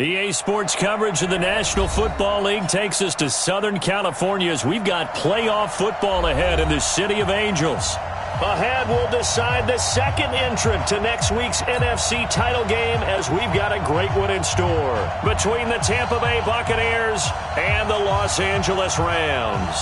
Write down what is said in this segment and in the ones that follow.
EA Sports coverage of the National Football League takes us to Southern California as we've got playoff football ahead in the City of Angels. Ahead, we'll decide the second entrant to next week's NFC title game as we've got a great one in store between the Tampa Bay Buccaneers and the Los Angeles Rams.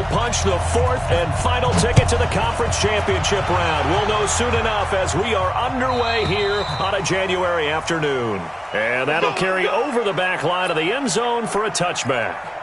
Punch the fourth and final ticket to the conference championship round. We'll know soon enough as we are underway here on a January afternoon. And that'll carry over the back line of the end zone for a touchback.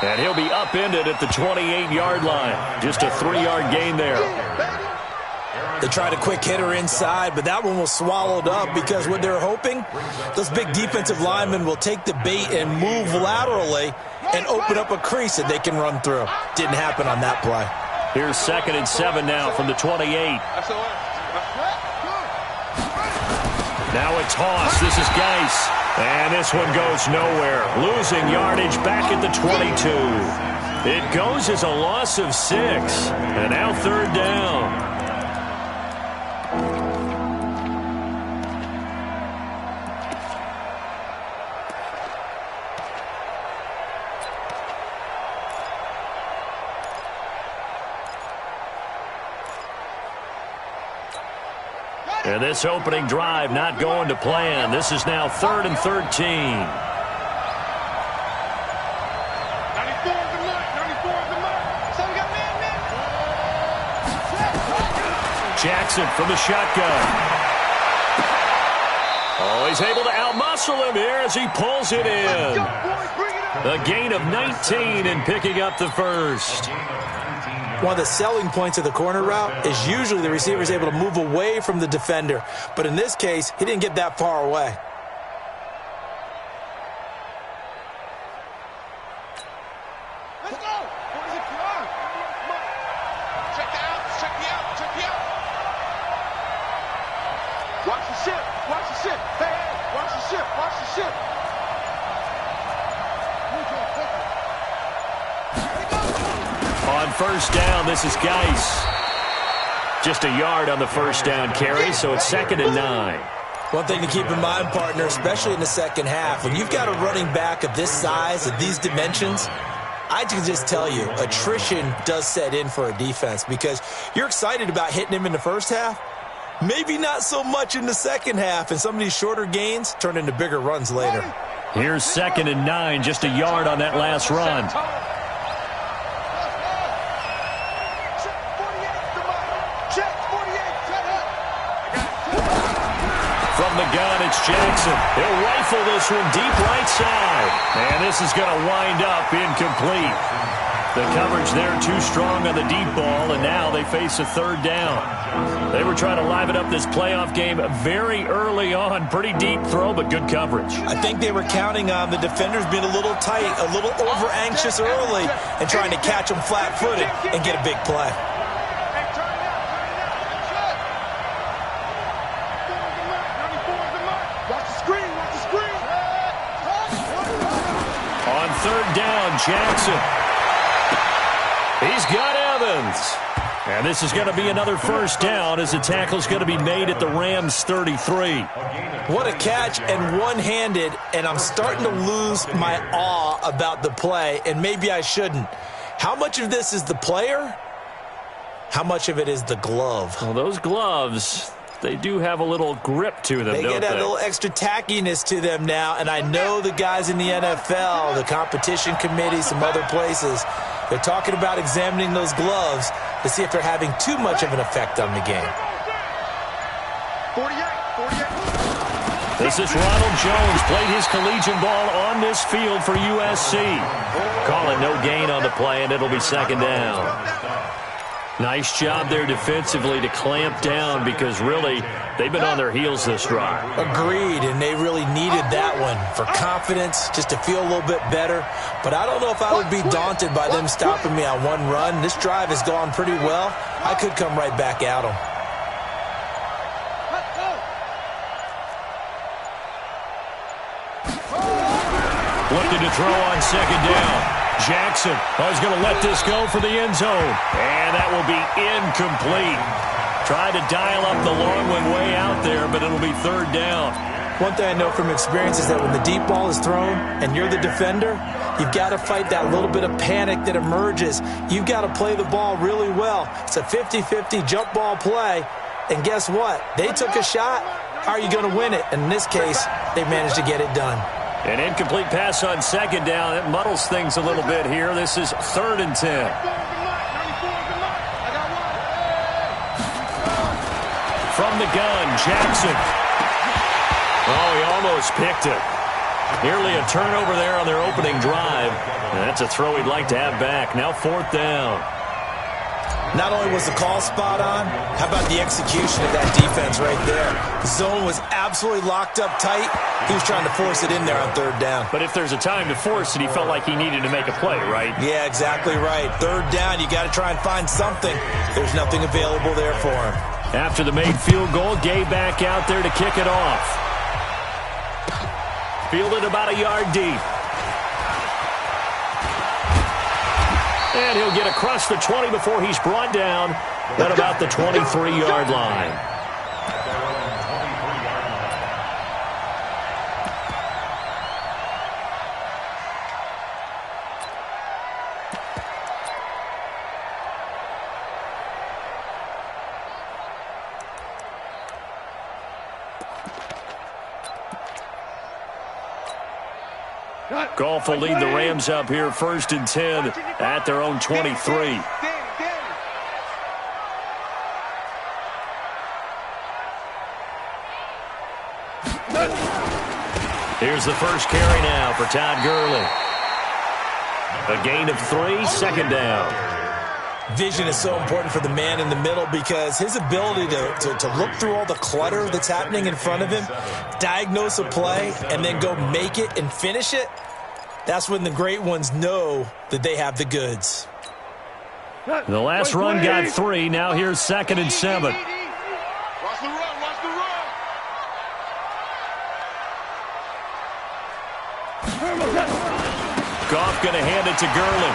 And he'll be upended at the 28-yard line. Just a 3-yard gain there. They tried a quick hitter inside, but that one was swallowed up because what they're hoping, those big defensive linemen will take the bait and move laterally and open up a crease that they can run through. Didn't happen on that play. Here's 2nd and 7 now from the 28. Now a toss. This is Geis. And this one goes nowhere. Losing yardage back at the 22. It goes as a loss of 6. And now 3rd down. And this opening drive not going to plan. This is now 3rd and 13. Jackson from the shotgun. Oh, he's able to outmuscle him here as he pulls it in. A gain of 19 and picking up the first. One of the selling points of the corner route is usually the receiver is able to move away from the defender. But in this case, he didn't get that far away. Let's go! Check the out. Watch the ship. Hey, watch the ship. On 1st down, this is Geis. Just a yard on the 1st down carry, so it's 2nd and 9. One thing to keep in mind, partner, especially in the second half, when you've got a running back of this size, of these dimensions, I can just tell you, attrition does set in for a defense because you're excited about hitting him in the first half, maybe not so much in the second half, and some of these shorter gains turn into bigger runs later. Here's 2nd and 9, just a yard on that last run. From the gun, it's Jackson. He'll rifle this one deep right side. And this is going to wind up incomplete. The coverage there too strong on the deep ball, and now they face a 3rd down. They were trying to liven up this playoff game very early on. Pretty deep throw, but good coverage. I think they were counting on the defenders being a little tight, a little over-anxious early, and trying to catch them flat-footed and get a big play. On 3rd down, Jackson. He's got Evans. And this is going to be another 1st down as the tackle's going to be made at the Rams' 33. What a catch and one-handed, and I'm starting to lose my awe about the play, and maybe I shouldn't. How much of this is the player? How much of it is the glove? Well, those gloves, they do have a little grip to them, They don't get a little extra tackiness to them now, and I know the guys in the NFL, the competition committee, some other places, They're talking about examining those gloves to see if they're having too much of an effect on the game. 48. This is Ronald Jones. Played his collegiate ball on this field for USC. Calling no gain on the play, and it'll be second down. Nice job there defensively to clamp down because really they've been on their heels this drive. Agreed, and they really needed that one for confidence, just to feel a little bit better. But I don't know if I would be daunted by them stopping me on one run. This drive has gone pretty well. I could come right back at them. Looking to throw on second down. Jackson is going to let this go for the end zone. And that will be incomplete. Tried to dial up the long one way out there, but it'll be third down. One thing I know from experience is that when the deep ball is thrown and you're the defender, you've got to fight that little bit of panic that emerges. You've got to play the ball really well. It's a 50-50 jump ball play. And guess what? They took a shot. How are you going to win it? And in this case, they managed to get it done. An incomplete pass on second down. It muddles things a little bit here. This is 3rd and 10. From the gun, Jackson. Oh, he almost picked it. Nearly a turnover there on their opening drive. And that's a throw he'd like to have back. Now 4th down. Not only was the call spot on, how about the execution of that defense right there? The zone was absolutely locked up tight. He was trying to force it in there on 3rd down. But if there's a time to force it, he felt like he needed to make a play, right? Yeah, exactly right. 3rd down, you got to try and find something. There's nothing available there for him. After the made field goal, Gay back out there to kick it off. Fielded about a yard deep. And he'll get across the 20 before he's brought down at about the 23-yard line. Goff will lead the Rams up here 1st and 10 at their own 23. Here's the first carry now for Todd Gurley. A gain of 3, second down. Vision is so important for the man in the middle because his ability to look through all the clutter that's happening in front of him, diagnose a play, and then go make it and finish it, that's when the great ones know that they have the goods. The last run got 3. Now here's 2nd and 7. Watch the run, watch the run. Goff going to hand it to Gurley.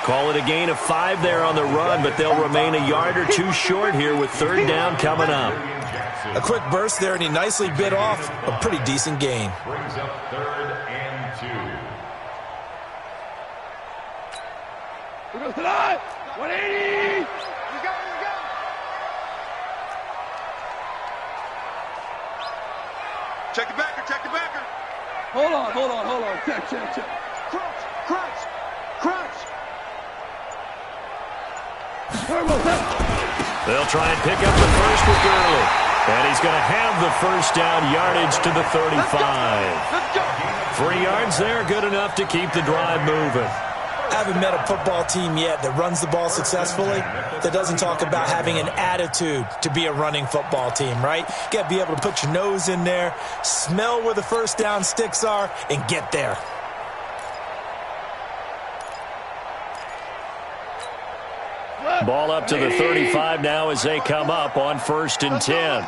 Call it a gain of 5 there on the run, but they'll remain a yard or 2 short here with 3rd down coming up. A quick burst there, and he nicely bit off a pretty decent gain. Brings up 3rd and 2. 180. We go. Check the backer. Hold on. Check. Crunch. They'll try and pick up the first with Gurley. And he's going to have the first down, yardage to the 35. Let's go. 3 yards there, good enough to keep the drive moving. I haven't met a football team yet that runs the ball successfully that doesn't talk about having an attitude to be a running football team, right? You got to be able to put your nose in there, smell where the first down sticks are, and get there. Ball up to the 35 now as they come up on 1st and 10.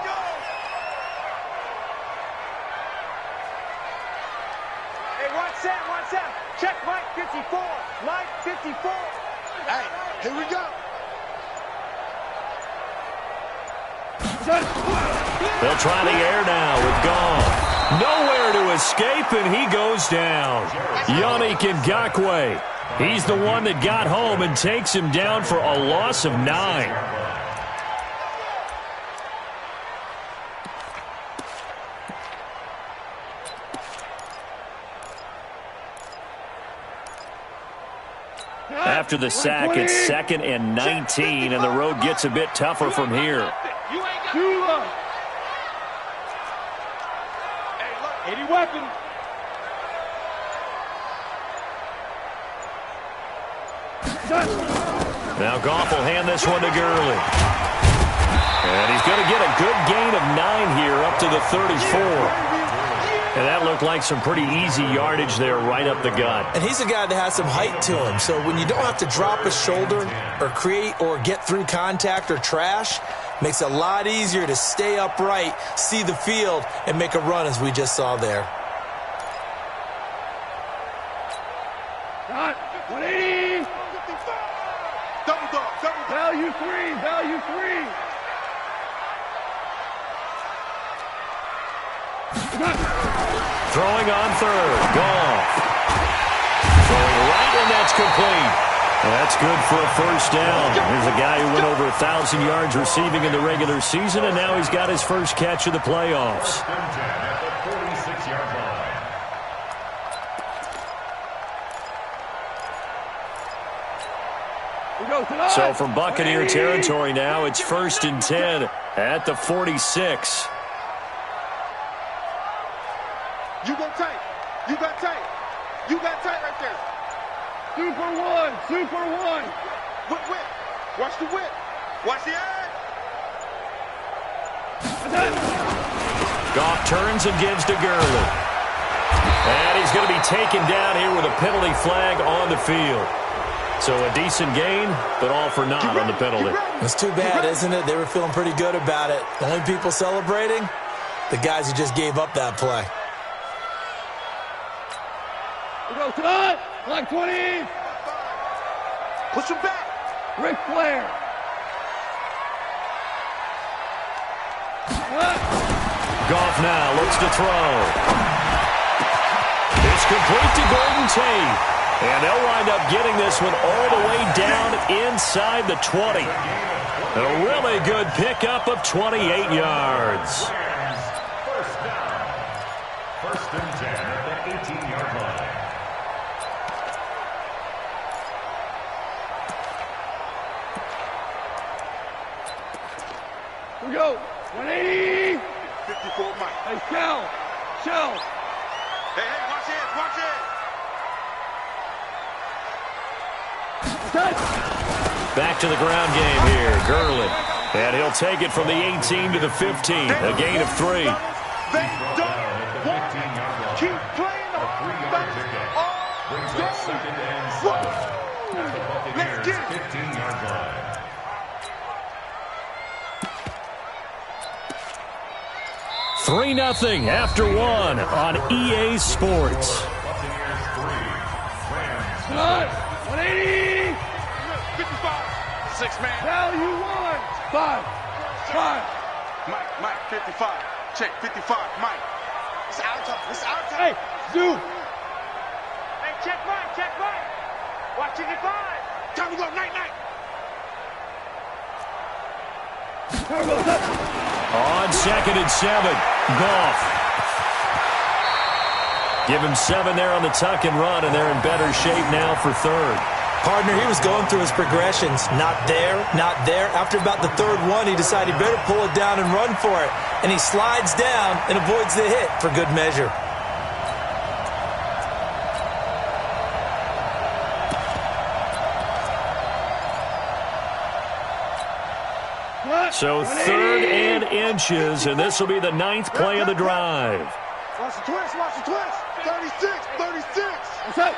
Hey, 1 set. Check Mike 54. Mike 54. Hey, here we go. They'll try the air now with Goff. Nowhere to escape, and he goes down. Yannick Ngakoue. He's the one that got home and takes him down for a loss of 9. After the sack, it's 2nd and 19, and the road gets a bit tougher from here. Any weapon. Now Goff will hand this one to Gurley. And he's going to get a good gain of 9 here up to the 34. And that looked like some pretty easy yardage there right up the gut. And he's a guy that has some height to him. So when you don't have to drop a shoulder or create or get through contact or trash, makes it a lot easier to stay upright, see the field, and make a run as we just saw there. 180. Double dog, double dog. Value 3, value 3. Throwing on 3rd. Goff. Throwing right, and that's complete. That's good for a first down. Here's a guy who went over 1,000 yards receiving in the regular season, and now he's got his first catch of the playoffs. So from Buccaneer territory now, it's 1st and 10 at the 46. You go tight. You got tight. You got tight right there. Super 1, super 1. Whip, whip. Watch the whip. Watch the eye. Goff turns and gives to Gurley. And he's going to be taken down here with a penalty flag on the field. So a decent gain, but all for naught on the penalty. It's too bad, isn't it? They were feeling pretty good about it. The only people celebrating, the guys who just gave up that play. We go tonight. Like 20. Push him back. Ric Flair. Goff now looks to throw. It's complete to Golden Tate. And they'll wind up getting this one all the way down inside the 20. A really good pickup of 28 yards. First down. 1st and 10 at the 18-yard line. We go. 180. 54 Mike. Hey, Shell. Shell. Hey, hey, watch it, watch it. Back to the ground game here. Gurley. And he'll take it from the 18 to the 15. A gain of 3. They don't want to keep playing the Brings up 2nd and 7 at the Buccaneers 15-yard line. Three 0 after 1 on EA Sports. Buccaneers 3. 180. 55. 6-man. Value 1. 5. 5. Mike, 55. Check, 55. Mike. It's our time. It's our time. Hey, Zoo. Hey, check Mike, check Mike. Watch it at 5. Time to go, night. On 2nd and 7, Goff. Give him 7 there on the tuck and run, and they're in better shape now for 3rd. Partner, he was going through his progressions. Not there, not there. After about the 3rd one, he decided he better pull it down and run for it. And he slides down and avoids the hit for good measure. So 3rd and inches, and this will be the 9th play of the drive. Watch the twist, watch the twist. 36. What's up?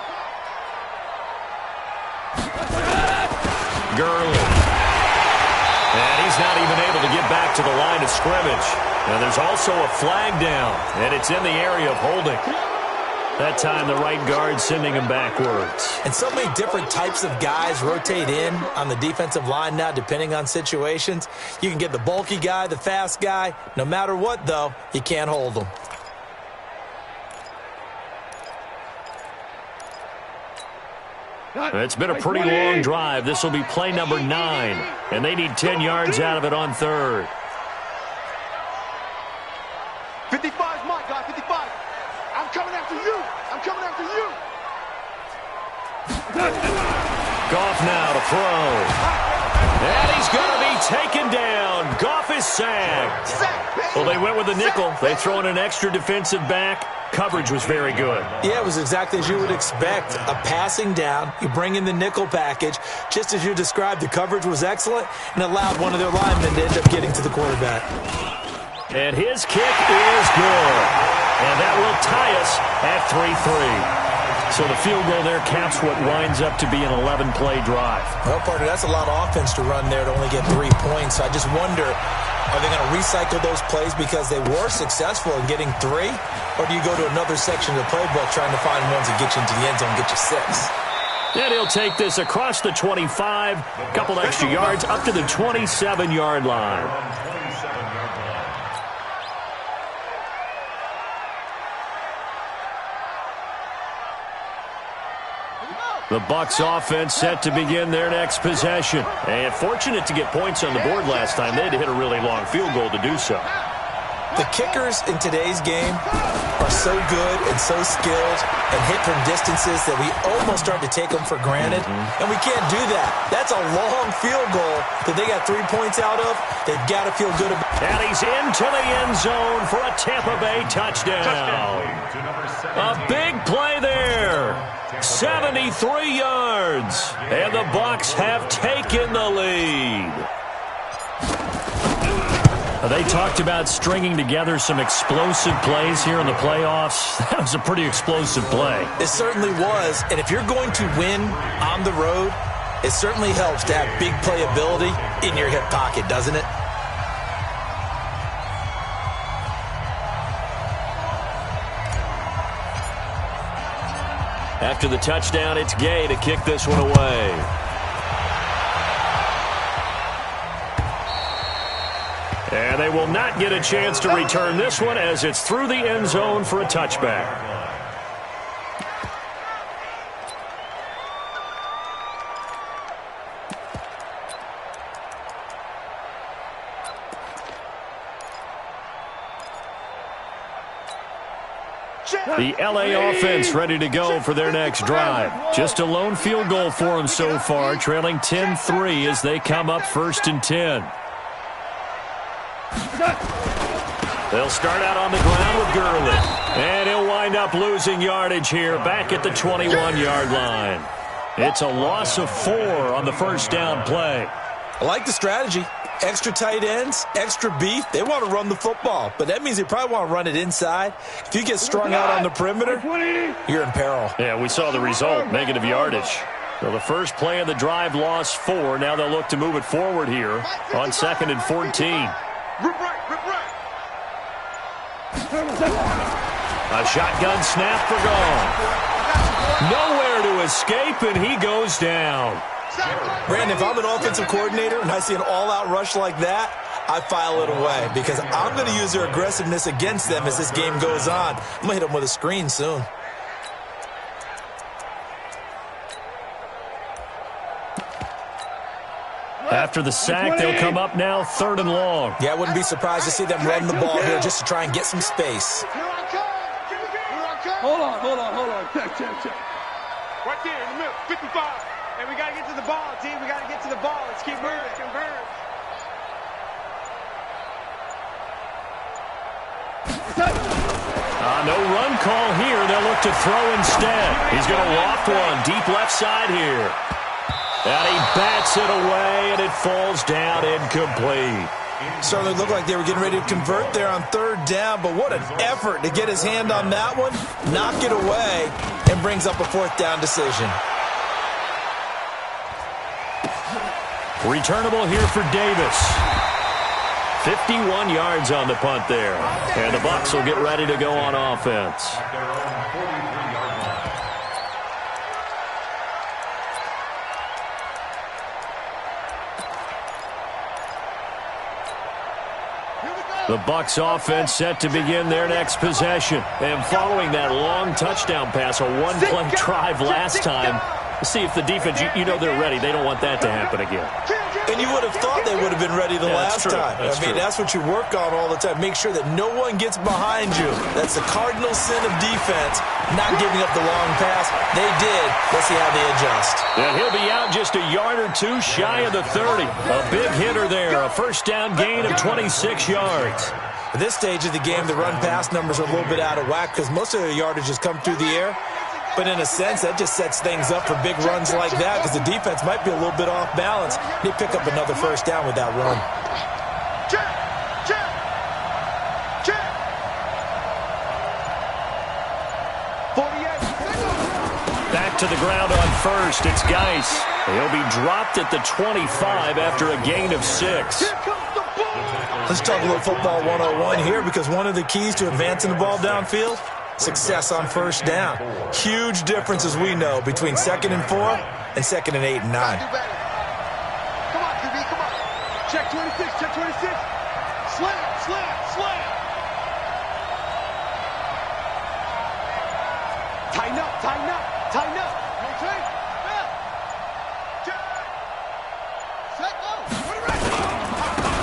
Gurley. And he's not even able to get back to the line of scrimmage. And there's also a flag down, and it's in the area of holding. That time, the right guard sending him backwards. And so many different types of guys rotate in on the defensive line now, depending on situations. You can get the bulky guy, the fast guy. No matter what, though, you can't hold them. It's been a pretty long drive. This will be play number 9, and they need 10 yards out of it on 3rd. 55's Mike, guy, 55. I'm coming after you. Goff now to throw. And he's going to be taken down. Goff is sacked. Well, they went with the nickel. They throw in an extra defensive back. Coverage was very good. Yeah, it was exactly as you would expect. A passing down. You bring in the nickel package. Just as you described, the coverage was excellent and allowed one of their linemen to end up getting to the quarterback. And his kick is good. And that will tie us at 3-3. So the field goal there caps what winds up to be an 11-play drive. Well, partner, that's a lot of offense to run there to only get 3 points. So I just wonder, are they going to recycle those plays because they were successful in getting 3? Or do you go to another section of the playbook trying to find ones that get you into the end zone and get you 6? And he'll take this across the 25, a couple extra yards up to the 27-yard line. The Bucs offense set to begin their next possession. And fortunate to get points on the board last time. They had to hit a really long field goal to do so. The kickers in today's game are so good and so skilled and hit from distances that we almost start to take them for granted. And we can't do that. That's a long field goal that they got 3 points out of. They've got to feel good about it. And he's into the end zone for a Tampa Bay touchdown. A big play there. 73 yards. And the Bucs have taken the lead. They talked about stringing together some explosive plays here in the playoffs. That was a pretty explosive play. It certainly was. And if you're going to win on the road, it certainly helps to have big playability in your hip pocket, doesn't it? After the touchdown, it's Gay to kick this one away. And they will not get a chance to return this one as it's through the end zone for a touchback. The LA offense ready to go for their next drive. Just a lone field goal for them so far, trailing 10-3 as they come up 1st and 10. They'll start out on the ground with Gurley. And he'll wind up losing yardage here back at the 21-yard line. It's a loss of 4 on the first down play. I like the strategy. Extra tight ends, extra beef. They want to run the football, but that means they probably want to run it inside. If you get strung out on the perimeter, you're in peril. Yeah, we saw the result, negative yardage. So the first play of the drive lost 4. Now they'll look to move it forward here on 2nd and 14. Rip right. A shotgun snap for Gone. Nowhere to escape, and he goes down. Brandon, if I'm an offensive coordinator and I see an all-out rush like that, I file it away because I'm going to use their aggressiveness against them as this game goes on. I'm going to hit them with a screen soon. After the sack, they'll come up now 3rd and long. Yeah, I wouldn't be surprised to see them run the ball here just to try and get some space. Hold on. Check. Right there in the middle, 55. And we got to get to the ball, team. We got to get to the ball. Let's keep moving. Converge. No run call here. They'll look to throw instead. He's going to loft one deep left side here. And he bats it away, and it falls down incomplete. Certainly looked like they were getting ready to convert there on 3rd down, but what an effort to get his hand on that one, knock it away, and brings up a 4th down decision. Returnable here for Davis. 51 yards on the punt there. And the Bucs will get ready to go on offense. The Bucs offense set to begin their next possession. And following that long touchdown pass, a one-play drive last time, See if the defense, you know they're ready. They don't want that to happen again. And you would have thought they would have been ready the last time. That's what you work on all the time. Make sure that no one gets behind you. That's the cardinal sin of defense, not giving up the long pass. They did. Let's see how they adjust. And he'll be out just a yard or two shy of the 30. A big hitter there. A first down gain of 26 yards. At this stage of the game, the run-pass numbers are a little bit out of whack because most of their yardage has come through the air. But in a sense, that just sets things up for big runs like that because the defense might be a little bit off balance. They pick up another first down with that run. Check. Check. Check. 48. Back to the ground on first. It's Geis. He'll be dropped at the 25 after a gain of 6. Here comes the ball. Let's talk a little football 101 here because one of the keys to advancing the ball downfield, success on first down. Huge difference, as we know, between 2nd and 4 and 2nd and 8 and 9. Come on, QB, come on. Check 26, check 26. Slam, slam, slam. Tighten up, tighten up, tighten up. Rotate. Check. Set, go.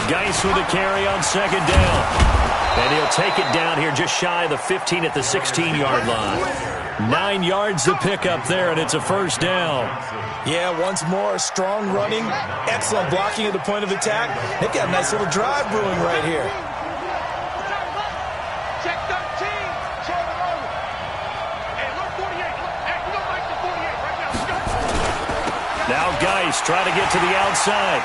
Geis with a carry on 2nd down. And he'll take it down here just shy of the 15 at the 16-yard line. 9 yards to pick up there, and it's a first down. Yeah, once more, strong running, excellent blocking at the point of attack. They've got a nice little drive brewing right here. Check 13. Check the road. Hey, look 48. Hey, you don't like the 48 right now. Now Geis try to get to the outside.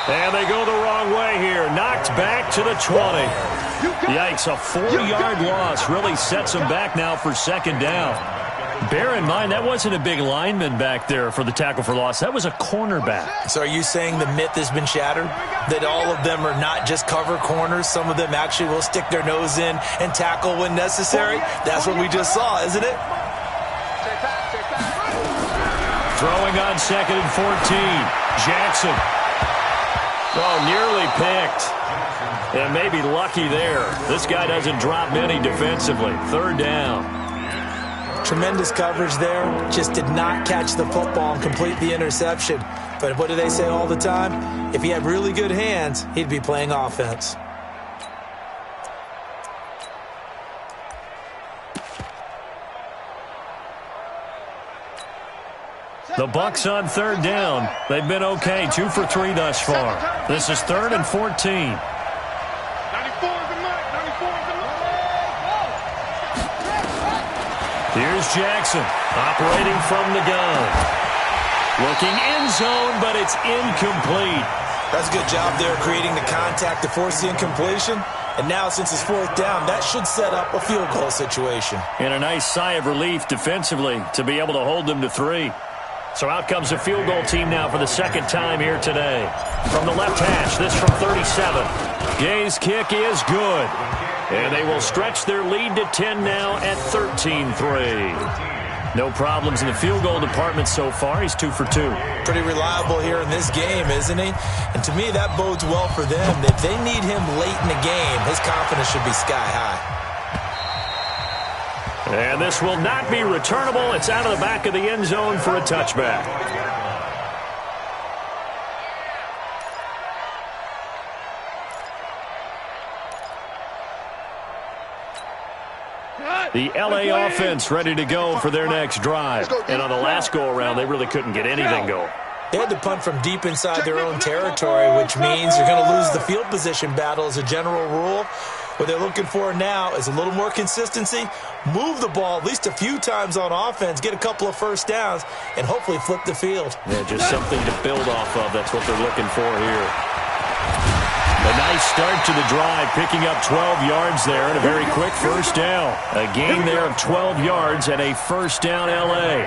And they go the wrong way here. Knocked back to the 20. Yikes, a 4-yard loss really sets them back now for 2nd down. Bear in mind, that wasn't a big lineman back there for the tackle for loss. That was a cornerback. So are you saying the myth has been shattered? That all of them are not just cover corners? Some of them actually will stick their nose in and tackle when necessary? That's what we just saw, isn't it? Throwing on 2nd and 14. Jackson. Oh, nearly picked. And maybe lucky there. This guy doesn't drop many defensively. 3rd down. Tremendous coverage there. Just did not catch the football and complete the interception. But what do they say all the time? If he had really good hands, he'd be playing offense. The Bucs on 3rd down. They've been okay. 2 for 3 thus far. This is 3rd and 14. Here's Jackson, operating from the gun. Looking end zone, but it's incomplete. That's a good job there creating the contact to force the incompletion. And now, since it's 4th down, that should set up a field goal situation. And a nice sigh of relief defensively to be able to hold them to 3. So out comes a field goal team now for the 2nd time here today. From the left hash, this from 37. Gay's kick is good. And they will stretch their lead to 10 now at 13-3. No problems in the field goal department so far. He's 2 for 2. Pretty reliable here in this game, isn't he? And to me, that bodes well for them. If they need him late in the game, his confidence should be sky high. And this will not be returnable. It's out of the back of the end zone for a touchback. The L.A. offense ready to go for their next drive. And on the last go-around, they really couldn't get anything going. They had to punt from deep inside their own territory, which means you're going to lose the field position battle as a general rule. What they're looking for now is a little more consistency, move the ball at least a few times on offense, get a couple of first downs, and hopefully flip the field. Yeah, just something to build off of. That's what they're looking for here. A nice start to the drive, picking up 12 yards there and a very quick first down. A gain there of 12 yards and a first down L.A.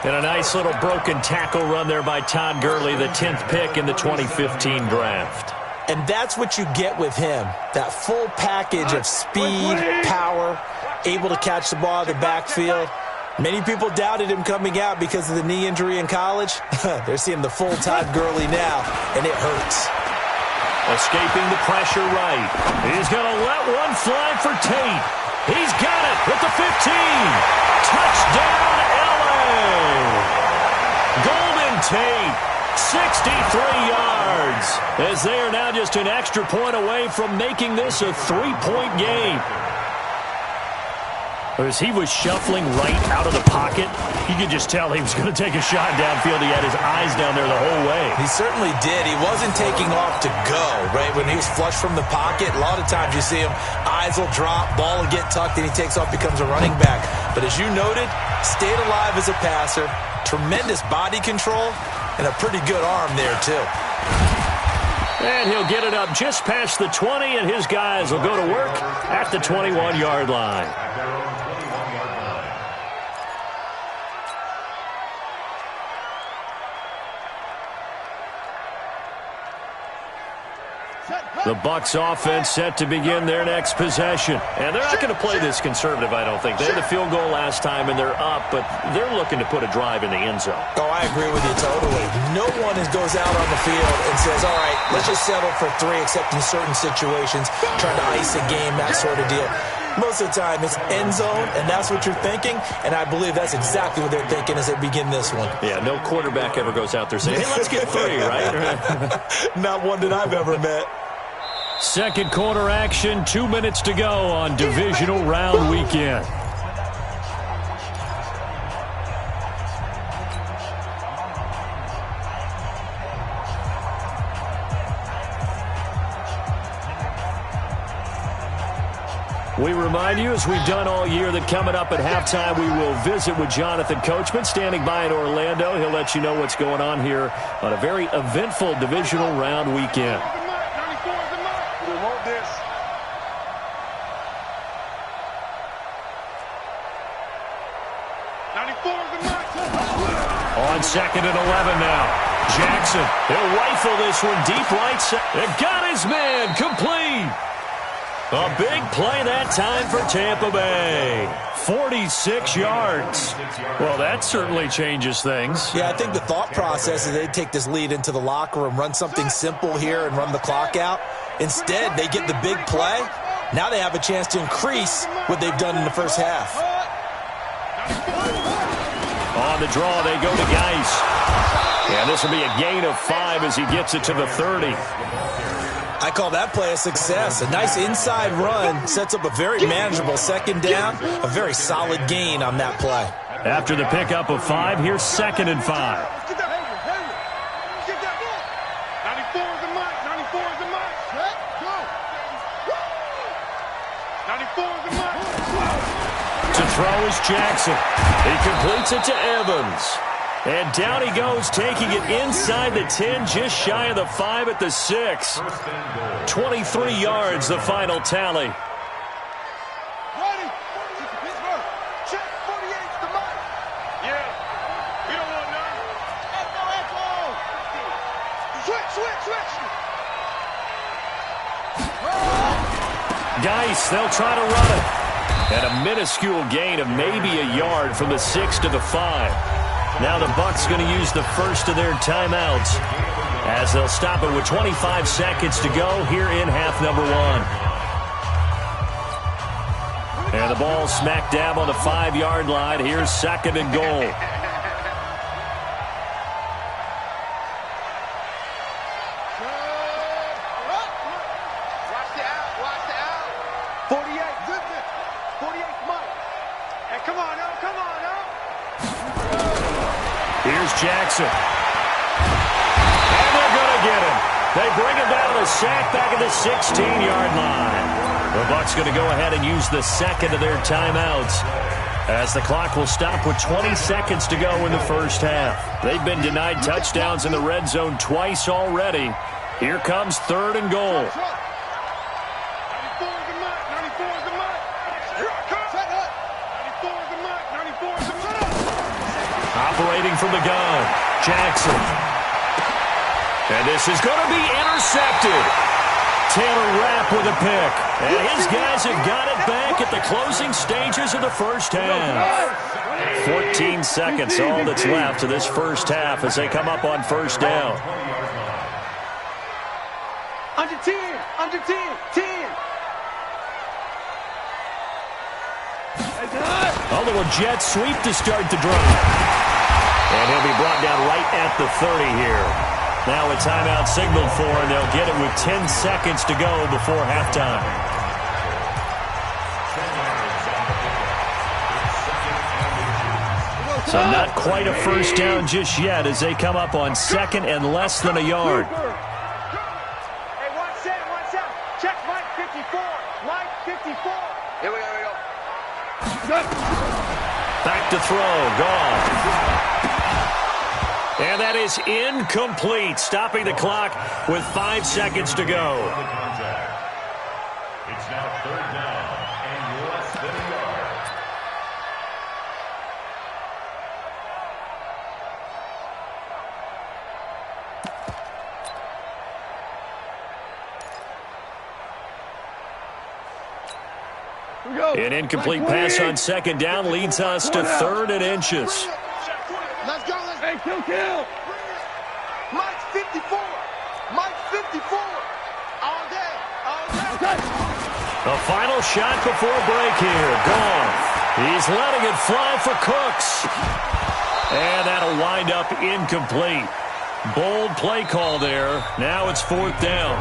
And a nice little broken tackle run there by Todd Gurley, the 10th pick in the 2015 draft. And that's what you get with him, that full package of speed, power, able to catch the ball out of the backfield. Many people doubted him coming out because of the knee injury in college. They're seeing the full Todd Gurley now, and it hurts. Escaping the pressure right. He's going to let one fly for Tate. He's got it at the 15. Touchdown, L.A. maintained. 63 yards, as they are now just an extra point away from making this a 3-point game. As he was shuffling right out of the pocket, you could just tell he was going to take a shot downfield. He had his eyes down there the whole way. He certainly did. He wasn't taking off to go, right? When he was flush from the pocket, a lot of times you see him, eyes will drop, ball will get tucked, and he takes off, becomes a running back. But as you noted, stayed alive as a passer, tremendous body control, and a pretty good arm there, too. And he'll get it up just past the 20, and his guys will go to work at the 21-yard line. The Bucs offense set to begin their next possession. And they're not going to play this conservative, I don't think. They had the field goal last time, and they're up, but they're looking to put a drive in the end zone. Oh, I agree with you totally. No one goes out on the field and says, all right, let's just settle for 3, except in certain situations, trying to ice a game, that sort of deal. Most of the time, it's end zone, and that's what you're thinking, and I believe that's exactly what they're thinking as they begin this one. Yeah, no quarterback ever goes out there saying, hey, let's get 3, right? Not one that I've ever met. Second quarter action, 2 minutes to go on Divisional Round Weekend. We remind you, as we've done all year, that coming up at halftime, we will visit with Jonathan Coachman, standing by in Orlando. He'll let you know what's going on here on a very eventful Divisional Round Weekend. On 2nd and 11 now. Jackson, he'll rifle this one deep right side. They got his man complete. A big play that time for Tampa Bay. 46 yards. Well, that certainly changes things. Yeah, I think the thought process is they'd take this lead into the locker room, run something simple here and run the clock out. Instead, they get the big play. Now they have a chance to increase what they've done in the first half. On the draw, they go to Geis. And this will be a gain of 5 as he gets it to the 30. I call that play a success. A nice inside run sets up a very manageable second down. A very solid gain on that play. After the pickup of 5, here's 2nd and 5. Get that ball. Get that ball. 94 is the mark. 94 is the mark. Go. 94 is the mark. To throw is Jackson. He completes it to Evans. And down he goes, taking it inside the 10, just shy of the 5 at the 6. 23 yards, the final tally. Ready. Pittsburgh. Check 48's the mark. Yeah. We don't want none. Echo. Switch. Geis, they'll try to run it. And a minuscule gain of maybe a yard from the 6 to the 5. Now the Bucs going to use the first of their timeouts as they'll stop it with 25 seconds to go here in half number 1. And the ball smack dab on the 5-yard line. Here's 2nd and goal. Watch the out. 48. Good. 48 Mike. Hey, come on now. Here's Jackson. And they're going to get him. They bring him down to the sack back at the 16-yard line. The Bucs going to go ahead and use the second of their timeouts as the clock will stop with 20 seconds to go in the first half. They've been denied touchdowns in the red zone twice already. Here comes 3rd and goal. 94 is the mark. 94 is the mark. Here I come. 94 is the mark. 94 is the mark. Operating from the gun, Jackson. And this is going to be intercepted. Taylor Rapp with a pick. And his guys have got it back at the closing stages of the first half. 14 seconds, all that's left to this first half as they come up on first down. Under 10. 10. A little jet sweep to start the drive. And he'll be brought down right at the 30 here. Now a timeout signaled for, and they'll get it with 10 seconds to go before halftime. So not quite a first down just yet as they come up on second and less than a yard. Hey, 1 second, 1 second. Check Mike 54. Mike 54. Here we go. Back to throw. Gone. And that is incomplete, stopping the clock with 5 seconds to go. It's now third down and less than a yard. An incomplete pass on second down leads us to 3rd and inches. Let's go. Hey, kill. Mike 54. Mike 54. All day. Okay. The final shot before break here. Gone. He's letting it fly for Cooks. And that'll wind up incomplete. Bold play call there. Now it's 4th down.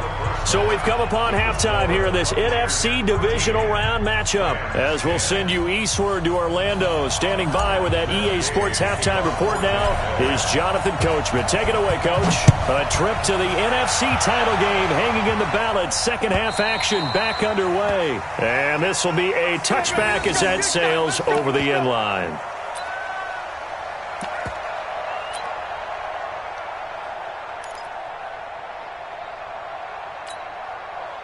So we've come upon halftime here in this NFC Divisional Round matchup. As we'll send you eastward to Orlando. Standing by with that EA Sports halftime report now is Jonathan Coachman. Take it away, Coach. A trip to the NFC title game hanging in the balance. Second half action back underway. And this will be a touchback as that sails over the end line.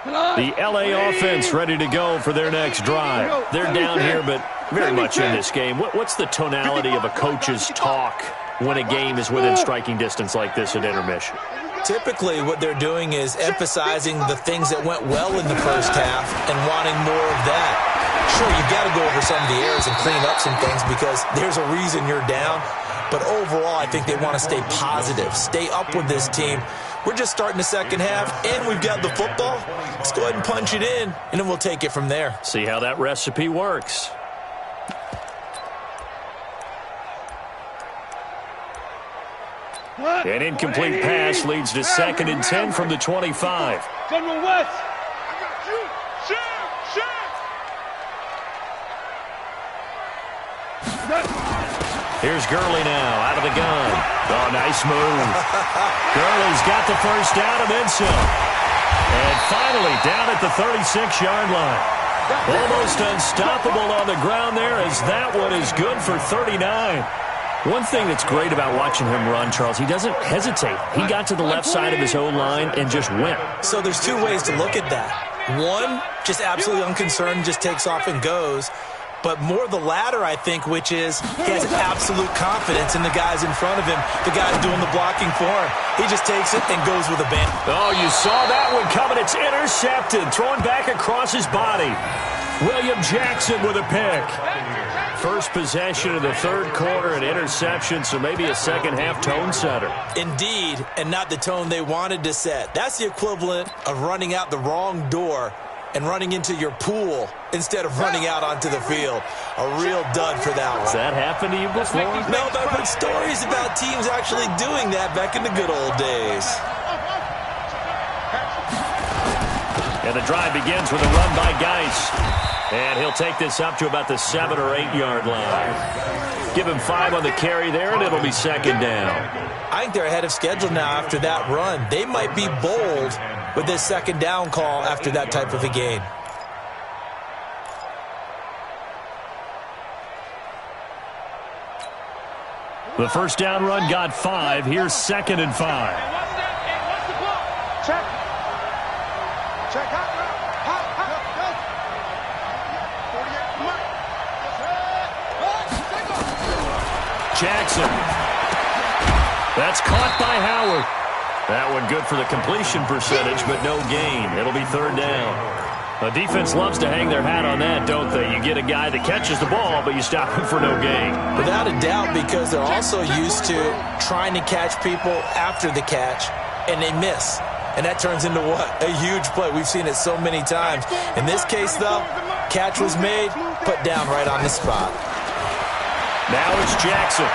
The LA offense ready to go for their next drive. They're down here, but very much in this game. What's the tonality of a coach's talk when a game is within striking distance like this at intermission? Typically, what they're doing is emphasizing the things that went well in the first half and wanting more of that. Sure, you've got to go over some of the errors and clean up some things because there's a reason you're down. But overall, I think they want to stay positive, stay up with this team. We're just starting the second half, and we've got the football. Let's go ahead and punch it in, and then we'll take it from there. See how that recipe works. An incomplete pass leads to 2nd and 10 from the 25. General West. I got you. Here's Gurley now, out of the gun. Oh, nice move. Gurley's got the first down and then some. And finally down at the 36-yard line. Almost unstoppable on the ground there as that one is good for 39. One thing that's great about watching him run, Charles, he doesn't hesitate. He got to the left side of his own line and just went. So there's 2 ways to look at that. One, just absolutely unconcerned, just takes off and goes. But more the latter, I think, which is he has absolute confidence in the guys in front of him, the guys doing the blocking for him. He just takes it and goes with a bang. Oh, you saw that one coming. It's intercepted, thrown back across his body. William Jackson with a pick. First possession of the 3rd quarter, an interception, so maybe a second-half tone setter. Indeed, and not the tone they wanted to set. That's the equivalent of running out the wrong door and running into your pool instead of running out onto the field. A real dud for that one. Has that happened to you before? No, but I've heard stories about teams actually doing that back in the good old days. And the drive begins with a run by Geis. And he'll take this up to about the 7 or 8 yard line. Give him 5 on the carry there, and it'll be 2nd down. I think they're ahead of schedule now after that run. They might be bold with this 2nd down call after that type of a game. The first down run got 5. Here's 2nd and 5. Check. Check out. Jackson. That's caught by Howard. That one good for the completion percentage, but no gain. It'll be 3rd down. The defense loves to hang their hat on that, don't they? You get a guy that catches the ball, but you stop him for no gain. Without a doubt, because they're also used to trying to catch people after the catch, and they miss. And that turns into what? A huge play. We've seen it so many times. In this case, though, catch was made, put down right on the spot. Now it's Jackson.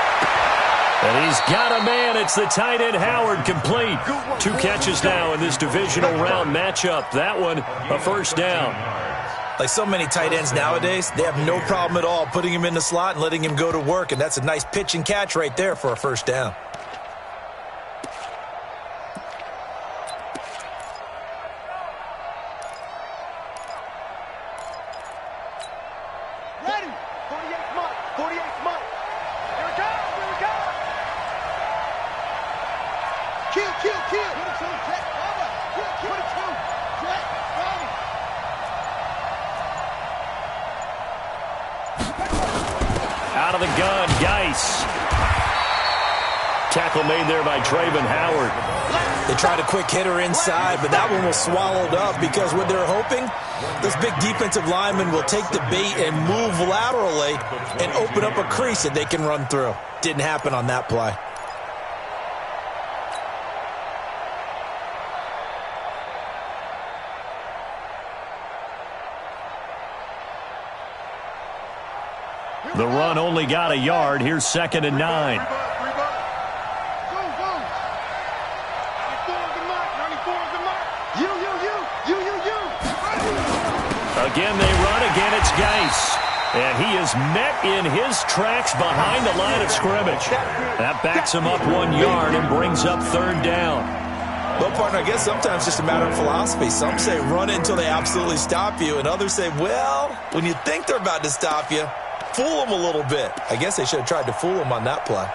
And he's got a man. It's the tight end, Howard, complete. 2 catches now in this divisional round matchup. That one, a first down. Like so many tight ends nowadays, they have no problem at all putting him in the slot and letting him go to work, and that's a nice pitch and catch right there for a first down. Ready. 48th month. 48th month. Here we go. Here we go. Kill. 22. Jet. Over. 22. Jet. Ready. Out of the gun, Geis. Tackle made there by Traven Howard. They tried a quick hitter inside, but that one was swallowed up because what they're hoping, this big defensive lineman will take the bait and move laterally and open up a crease that they can run through. Didn't happen on that play. The run only got a yard. Here's 2nd and 9. Again, they run. Again, it's Geis. And he is met in his tracks behind the line of scrimmage. That backs him up 1 yard and brings up 3rd down. Well, partner, I guess sometimes it's just a matter of philosophy. Some say run it until they absolutely stop you, and others say, well, when you think they're about to stop you, fool them a little bit. I guess they should have tried to fool them on that play.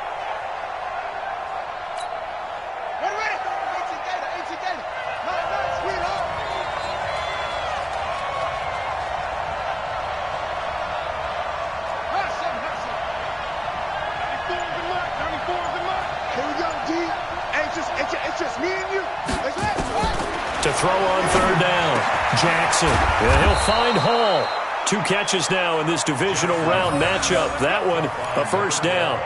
To throw on 3rd down, Jackson. And he'll find Hall. 2 catches now in this divisional round matchup. That one, a first down.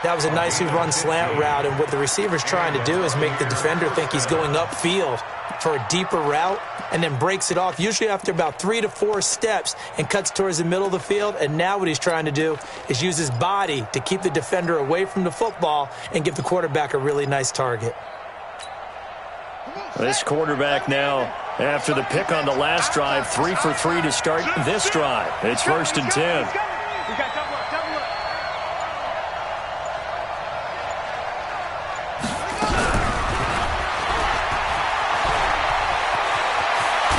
That was a nicely run slant route, and what the receiver's trying to do is make the defender think he's going upfield for a deeper route and then breaks it off, usually after about 3 to 4 steps, and cuts towards the middle of the field. And now what he's trying to do is use his body to keep the defender away from the football and give the quarterback a really nice target. This quarterback now, after the pick on the last drive, 3 for 3 to start this drive. It's 1st and 10.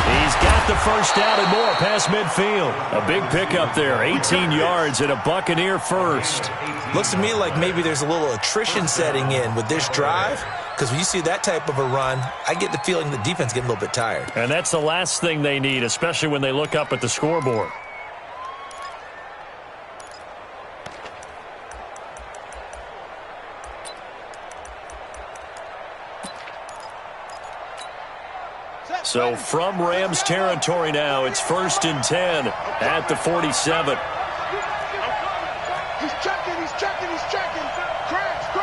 He's got the first down and more past midfield. A big pickup there, 18 yards and a Buccaneer first. Looks to me like maybe there's a little attrition setting in with this drive, because when you see that type of a run, I get the feeling the defense getting a little bit tired. And that's the last thing they need, especially when they look up at the scoreboard. So from Rams territory now, it's 1st and 10 at the 47. He's checking. Crash.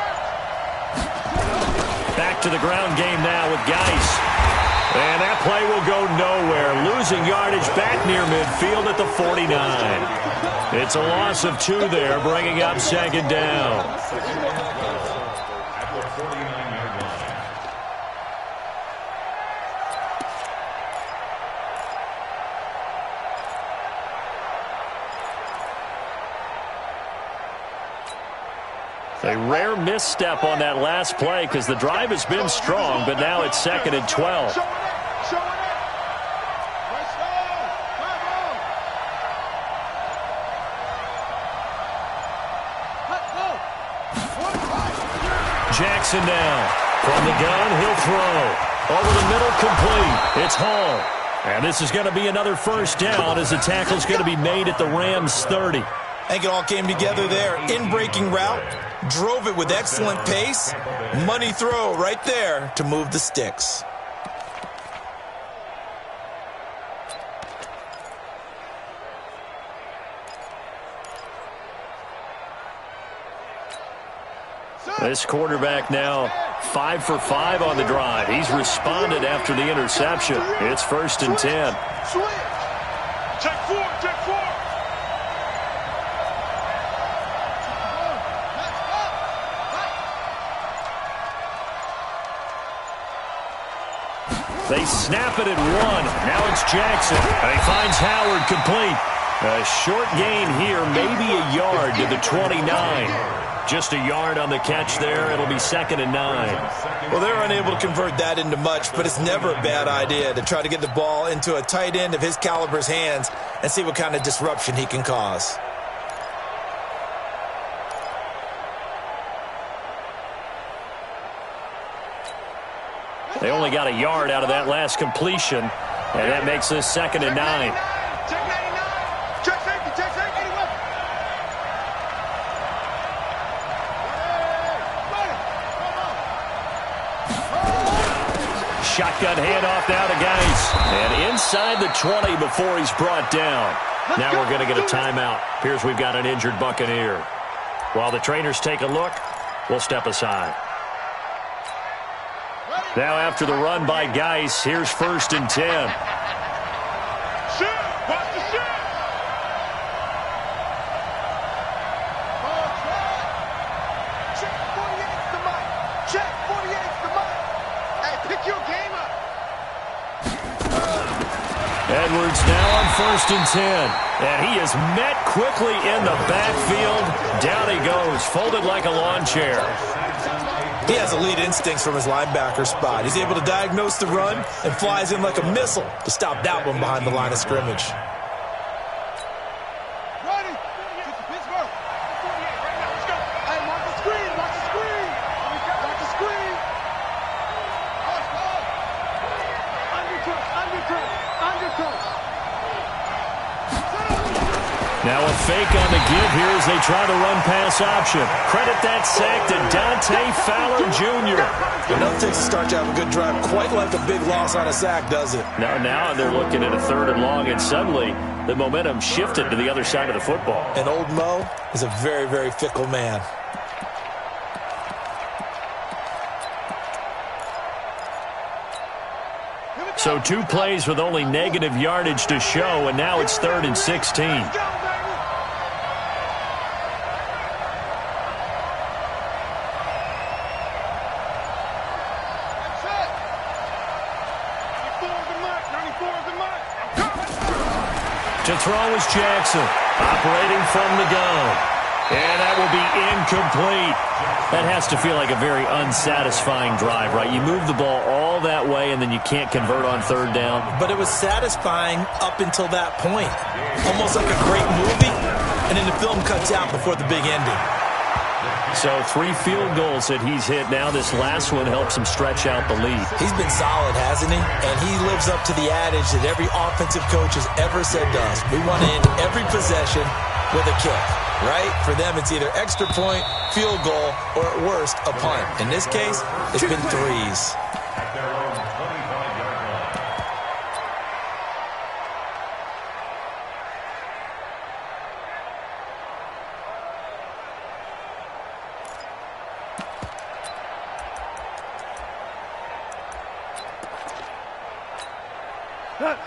Back to the ground game now with Geis. And that play will go nowhere. Losing yardage back near midfield at the 49. It's a loss of 2 there, bringing up 2nd down. A rare misstep on that last play because the drive has been strong, but now it's 2nd and 12. Jackson now. From the gun, he'll throw. Over the middle, complete. It's Hall. And this is going to be another first down as the tackle's going to be made at the Rams 30. I think it all came together there. In-breaking route, drove it with excellent pace. Money throw right there to move the sticks. This quarterback now 5 for 5 on the drive. He's responded after the interception. It's 1st and 10. Switch. Check 4. They snap it at 1. Now it's Jackson. And he finds Howard complete. A short gain here, maybe a yard to the 29. Just a yard on the catch there. It'll be 2nd and 9. Well, they're unable to convert that into much, but it's never a bad idea to try to get the ball into a tight end of his caliber's hands and see what kind of disruption he can cause. They only got a yard out of that last completion, and that makes this 2nd and 9. Check 99. Check safety. Check safety. 81. Shotgun handoff now to Geis. And inside the 20 before he's brought down. Now we're going to get a timeout. Appears we've got an injured Buccaneer. While the trainers take a look, we'll step aside. Now after the run by Geis, here's 1st and 10. Shoot. Watch the shoot. Check 48's the mic. Check 48's the mic. Hey, pick your game up. Edwards now on 1st and 10. And he is met quickly in the backfield. Down he goes, folded like a lawn chair. He has elite instincts from his linebacker spot. He's able to diagnose the run and flies in like a missile to stop that one behind the line of scrimmage. Ready. Pittsburgh. 48 right now. Let's go. Hey, mark the screen. Watch the screen. Watch the screen. Undercut. Now a fake on the give here as they try to run pass option. Credit that sack to Dante Fowler Jr. It doesn't take a start to have a good drive quite like a big loss on a sack, does it? Now they're looking at a 3rd and long, and suddenly the momentum shifted to the other side of the football. And old Mo is a very, very fickle man. So 2 plays with only negative yardage to show, and now it's 3rd and 16. To throw is Jackson, operating from the gun. And that will be incomplete. That has to feel like a very unsatisfying drive, right? You move the ball all that way, and then you can't convert on 3rd down. But it was satisfying up until that point. Almost like a great movie, and then the film cuts out before the big ending. So 3 field goals that he's hit now. This last one helps him stretch out the lead. He's been solid, hasn't he? And he lives up to the adage that every offensive coach has ever said to us. We want to end every possession with a kick, right? For them, it's either extra point, field goal, or at worst, a punt. In this case, it's been 3s. At their own 25-yard line.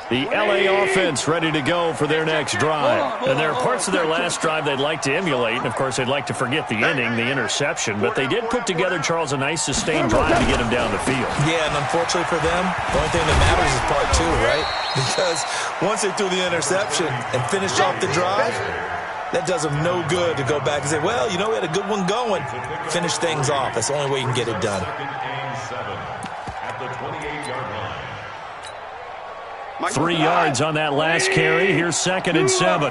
The LA offense ready to go for their next drive. And there are parts of their last drive they'd like to emulate. And, of course, they'd like to forget the ending, the interception. But they did put together, Charles, a nice sustained drive to get him down the field. Yeah, and unfortunately for them, the only thing that matters is part 2, right? Because once they threw the interception and finished off the drive, that does them no good to go back and say, well, you know, we had a good one going. Finish things off. That's the only way you can get it done. 2nd and 7 at the 28-yard line. 3 yards on that last carry. Here's 2nd and 7.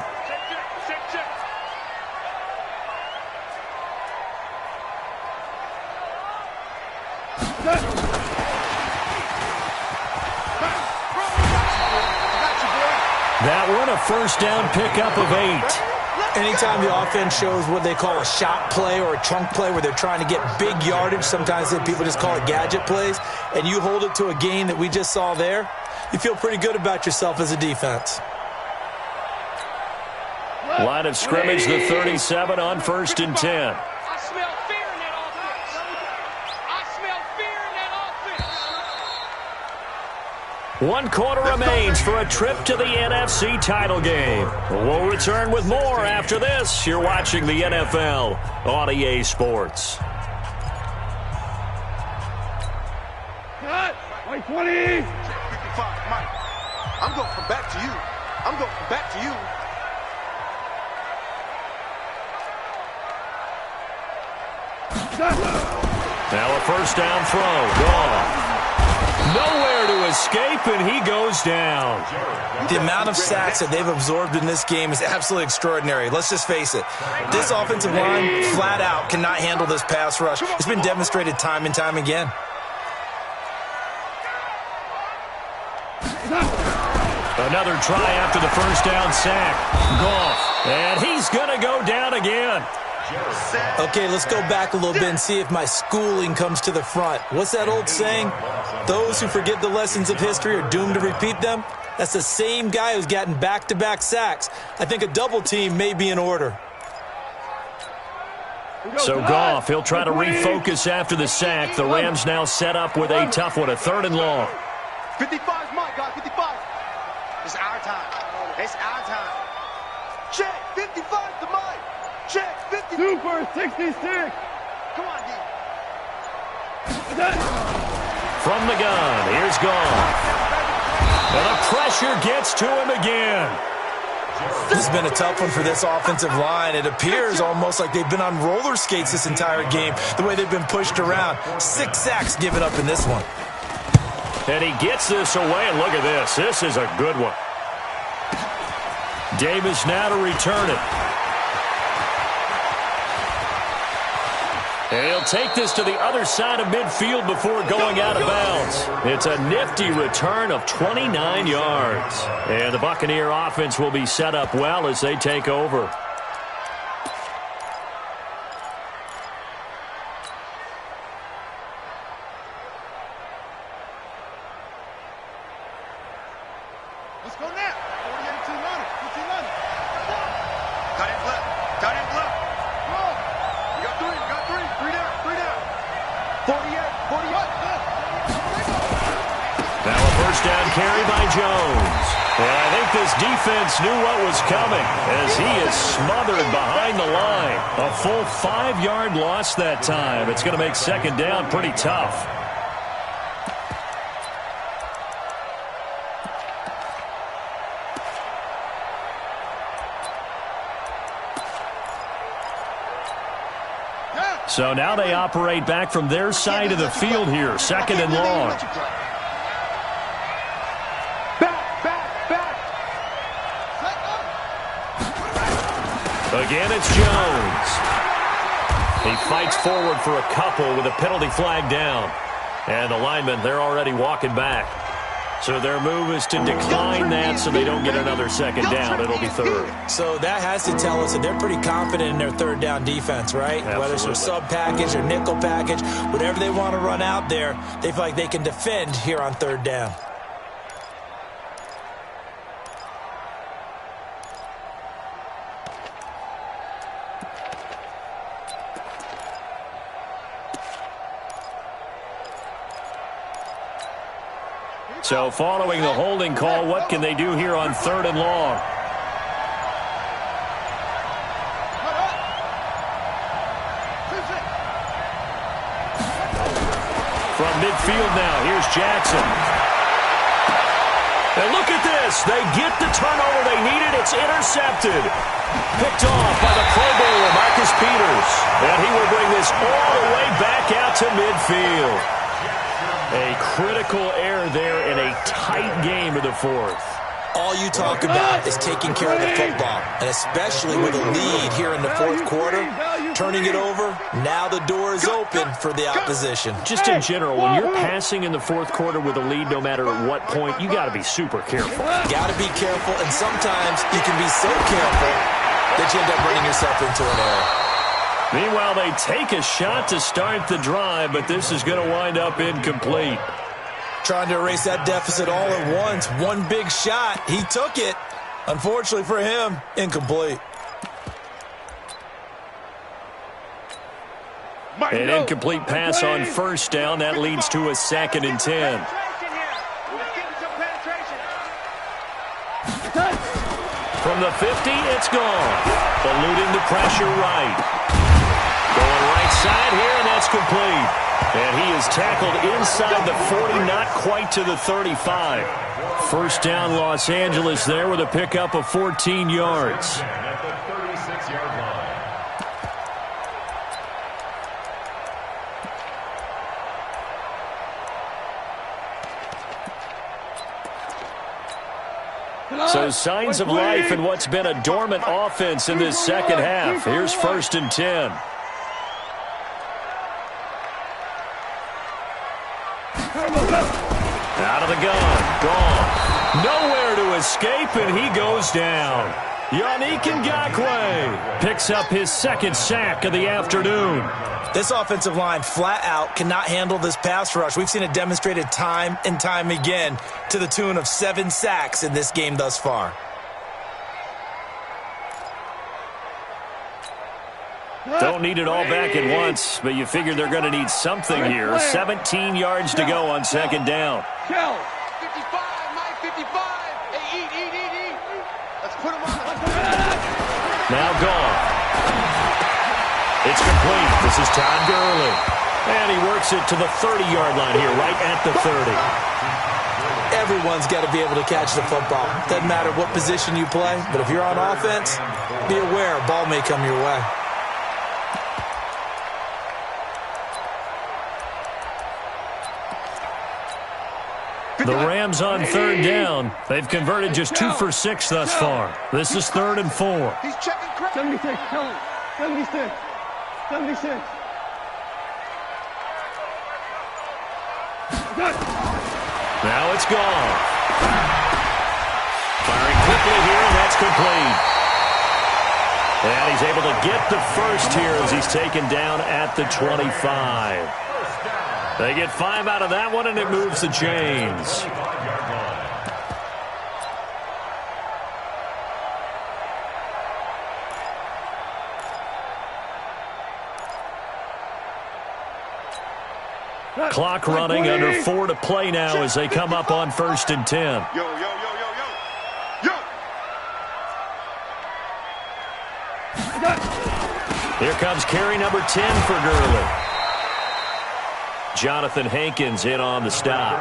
That one, a 1st down pickup of 8. Anytime the offense shows what they call a shot play or a chunk play where they're trying to get big yardage, sometimes people just call it gadget plays, and you hold it to a gain that we just saw there, you feel pretty good about yourself as a defense. Line of scrimmage, the 37 on 1st and 10. I smell fear in that offense. I smell fear in that offense. 1 quarter remains for a trip to the NFC title game. We'll return with more after this. You're watching the NFL on EA Sports. Cut! 20! 55, Mike. I'm going from back to you. I'm going from back to you. Now a first down throw. Gone. Nowhere to escape, and he goes down. The amount of sacks that they've absorbed in this game is absolutely extraordinary. Let's just face it. This offensive line, flat out, cannot handle this pass rush. It's been demonstrated time and time again. Another try after the first down sack. Goff. And he's going to go down again. Okay, let's go back a little bit and see if my schooling comes to the front. What's that old saying? Those who forget the lessons of history are doomed to repeat them. That's the same guy who's gotten back-to-back sacks. I think a double team may be in order. So Goff, he'll try to refocus after the sack. The Rams now set up with a tough one, a 3rd and long. 55's Mike, guys, 55. It's our time. It's our time. Check, 55 to Mike. Check, 50. Super 66. Come on, D. From the gun, here's Goff. And the pressure gets to him again. This has been a tough one for this offensive line. It appears almost like they've been on roller skates this entire game, the way they've been pushed around. 6 sacks given up in this one. And he gets this away, and look at this. This is a good one. Davis now to return it. And he'll take this to the other side of midfield before going out of bounds. It's a nifty return of 29 yards. And the Buccaneer offense will be set up well as they take over. Let's go now. 48 team on it. 15 on it. Tight end left. Tight end left. Go. You got 3. You got 3. 3 down. 3 down. 48. 41. Now a first down carry by Jones. And I think this defense knew what was coming as he is smothered behind the line. A full 5-yard loss that time. It's going to make 2nd down pretty tough. So now they operate back from their side of the field here. 2nd and long. Again, it's Jones. He fights forward for a couple with a penalty flag down. And the linemen, they're already walking back. So their move is to decline that so they don't get another 2nd down. It'll be 3rd. So that has to tell us that they're pretty confident in their 3rd down defense, right? Absolutely. Whether it's a sub package or nickel package, whatever they want to run out there, they feel like they can defend here on 3rd down. So following the holding call, what can they do here on 3rd and long? From midfield now, here's Jackson. And look at this. They get the turnover they needed. It's intercepted. Picked off by the Pro Bowler, Marcus Peters. And he will bring this all the way back out to midfield. A critical error there in a tight game of the 4th. All you talk about is taking care of the football, and especially with a lead here in the 4th quarter, turning it over, now the door is open for the opposition. Just in general, when you're passing in the 4th quarter with a lead, no matter at what point, you got to be super careful. Got to be careful, and sometimes you can be so careful that you end up running yourself into an error. Meanwhile, they take a shot to start the drive, but this is going to wind up incomplete. Trying to erase that deficit all at once. One big shot. He took it. Unfortunately for him, incomplete. An incomplete pass on 1st down. That leads to a 2nd and 10. From the 50, it's gone. Eluding the pressure right. Going right inside here, and that's complete. And he is tackled inside the 40, not quite to the 35. First down, Los Angeles there with a pickup of 14 yards. At the 36-yard line. So signs of life in what's been a dormant offense in this second half. Here's 1st and 10. Out of the gun. Gone. Nowhere to escape, and he goes down. Yannick Ngakoue picks up his 2nd sack of the afternoon. This offensive line flat out cannot handle this pass rush. We've seen it demonstrated time and time again to the tune of 7 sacks in this game thus far. Don't need it all back at once, but you figure they're going to need something here. 17 yards to go on 2nd down. 55, Mike, 55. Hey, eat. Let's put him on. Now gone. It's complete. This is Todd Gurley. And he works it to the 30-yard line here, right at the 30. Everyone's got to be able to catch the football. Doesn't matter what position you play, but if you're on offense, be aware a ball may come your way. The Rams on 3rd down. They've converted just 2 for 6 thus far. This is 3rd and 4. He's checking crap. 76, tell him. 76. 76. Now it's gone. Firing quickly here, and that's complete. And he's able to get the first here as he's taken down at the 25. They get 5 out of that one, and it moves the chains. Clock running, under 4 to play now as they come up on 1st and 10. Yo. Here comes carry number 10 for Gurley. Jonathan Hankins in on the stop.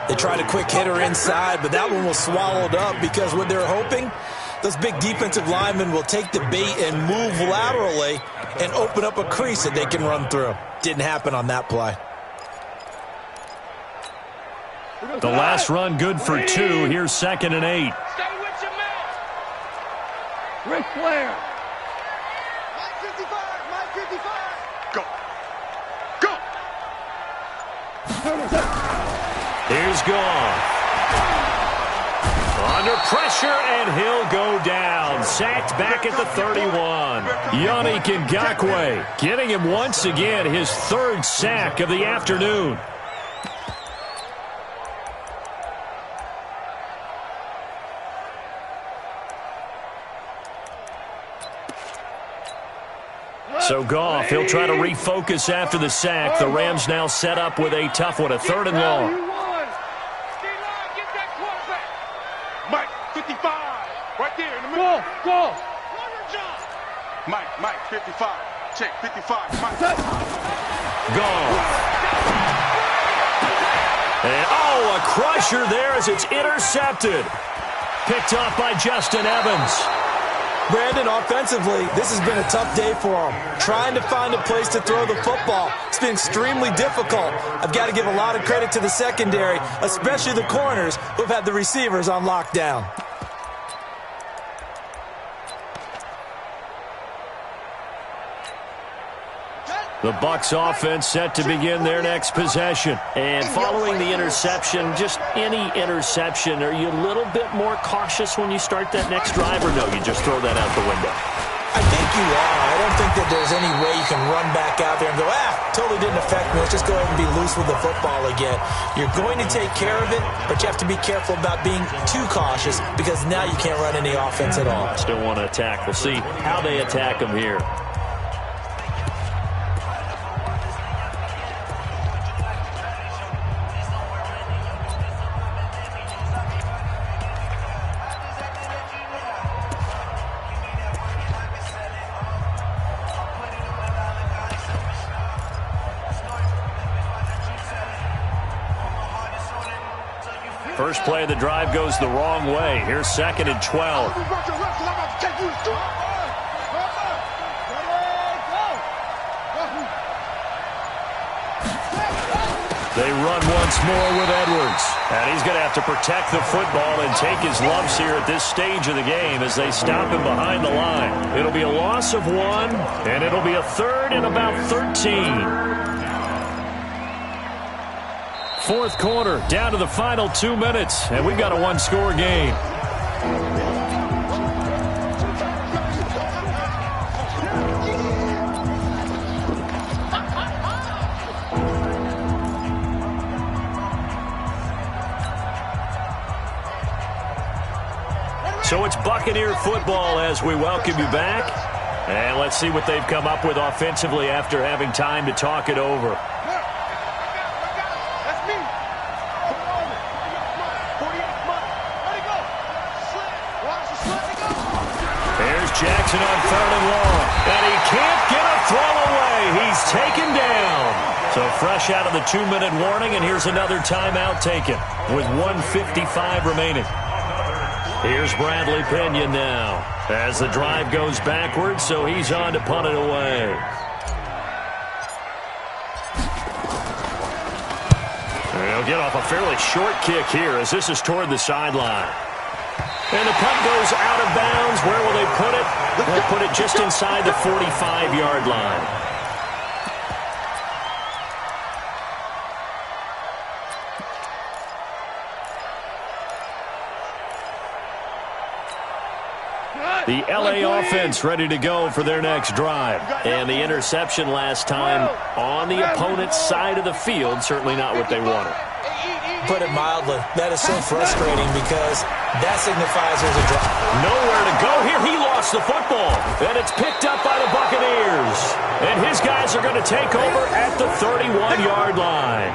They tried a quick hitter inside, but that one was swallowed up because what they're hoping, those big defensive linemen will take the bait and move laterally and open up a crease that they can run through. Didn't happen on that play. The last run good for 2. Here's 2nd and 8. Stay with your man. Ric Flair. Mike 55. Go. Here's Goff. Under pressure, and he'll go down. Sacked back at the 31. Yannick Ngakoue getting him once again his 3rd sack of the afternoon. So Goff, he'll try to refocus after the sack. The Rams now set up with a tough one, a 3rd and long. Get that quarterback. Mike 55. Right there in the middle. Go. Mike 55. Check 55. Mike. Goff. And a crusher there as it's intercepted. Picked off by Justin Evans. Brandon, offensively, this has been a tough day for them. Trying to find a place to throw the football. It's been extremely difficult. I've got to give a lot of credit to the secondary, especially the corners who've had the receivers on lockdown. The Bucs offense set to begin their next possession. And following the interception, just any interception, are you a little bit more cautious when you start that next drive, or no, you just throw that out the window? I think you are. I don't think that there's any way you can run back out there and go, totally didn't affect me. Let's just go ahead and be loose with the football again. You're going to take care of it, but you have to be careful about being too cautious because now you can't run any offense at all. Still want to attack. We'll see how they attack them here. First play of the drive goes the wrong way. Here's 2nd and 12. They run once more with Edwards. And he's going to have to protect the football and take his lumps here at this stage of the game as they stop him behind the line. It'll be a loss of 1, and it'll be a 3rd and about 13. 4th quarter, down to the final 2 minutes, and we've got a 1-score game. So it's Buccaneer football as we welcome you back. And let's see what they've come up with offensively after having time to talk it over. There's Jackson on 3rd and long. And he can't get a throw away. He's taken down. So fresh out of the 2-minute warning, and here's another timeout taken with 1:55 remaining. Here's Bradley Pinion now as the drive goes backwards, so he's on to punt it away. He'll get off a fairly short kick here as this is toward the sideline. And the punt goes out of bounds. Where will they put it? They'll put it just inside the 45-yard line. The LA offense ready to go for their next drive. And the interception last time on the opponent's side of the field, certainly not what they wanted. Put it mildly, that is so frustrating because that signifies there's a drive. Nowhere to go here. He lost the football. And it's picked up by the Buccaneers. And his guys are going to take over at the 31-yard line.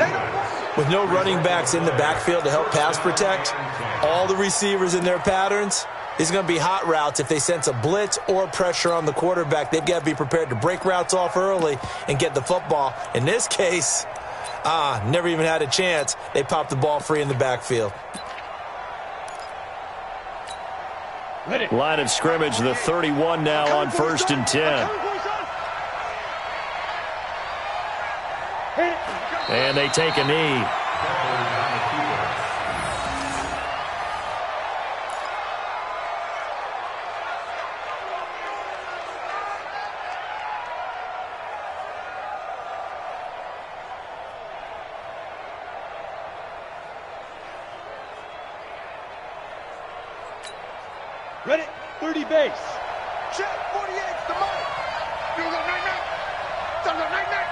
With no running backs in the backfield to help pass protect, all the receivers in their patterns, these are going to be hot routes. If they sense a blitz or pressure on the quarterback, they've got to be prepared to break routes off early and get the football. In this case, never even had a chance. They popped the ball free in the backfield. Line of scrimmage, the 31 now on 1st and 10. And they take a knee. Ready? 30 base. Check 48, the mic. You go 99. Go 99.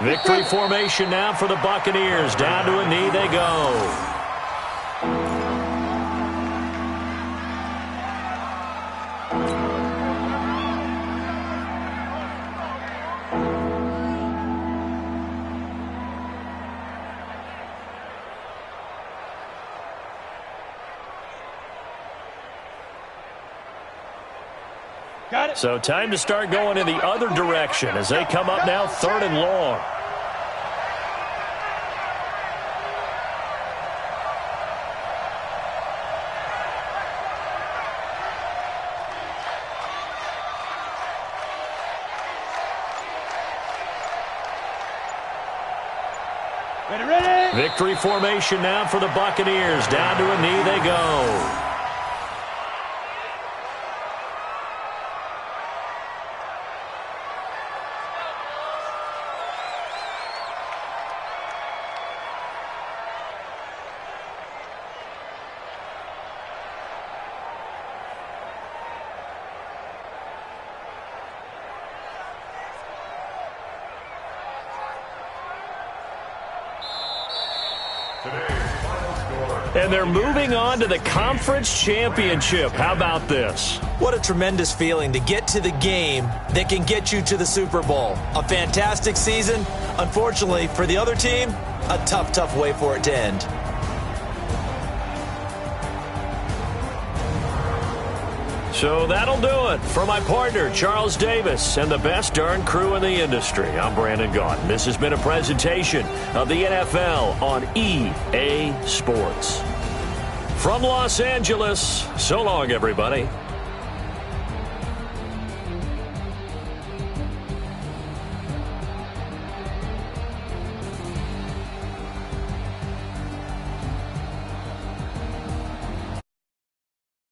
Victory formation now for the Buccaneers. Down to a knee they go. So time to start going in the other direction as they come up now 3rd and long. Ready? Victory formation now for the Buccaneers. Down to a knee they go. And they're moving on to the conference championship. How about this? What a tremendous feeling to get to the game that can get you to the Super Bowl. A fantastic season. Unfortunately, for the other team, a tough, tough way for it to end. So that'll do it. For my partner, Charles Davis, and the best darn crew in the industry, I'm Brandon Gaudin. This has been a presentation of the NFL on EA Sports. From Los Angeles, so long, everybody.